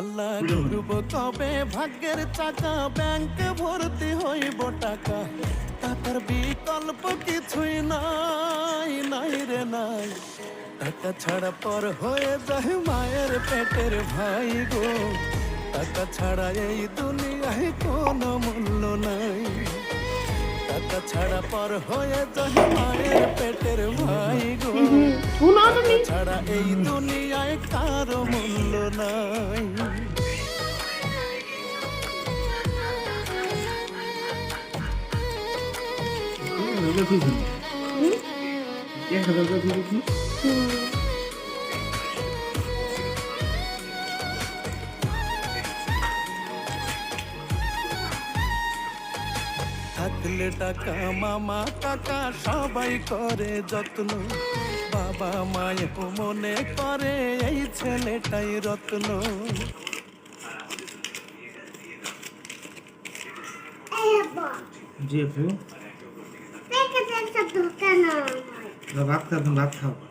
আল্লাহ করব কবে ভাগ্যের চাকা ব্যাংকে ভর্তি হইব টাকা টাকার বিকল্প কিছুই নাই নাই রে নাই টাকা ছাড়া পর হয়ে যায় মায়ের পেটের ভাই গো টাকা ছাড়া এই দুনিয়ায় কোনো মূল্য নাই টাকা ছাড়া পর হয়ে যায় মায়ের পেটের ভাই গো টাকা ছাড়া এই দুনিয়ায় কারো মূল্য নাই থাকলে টাকা মামা কাকা সবাই করে যত্ন বাবা মায়ের মনে করে এই ছেলেটাই রত্ন জি আপু ভাত খাও ভাত খাও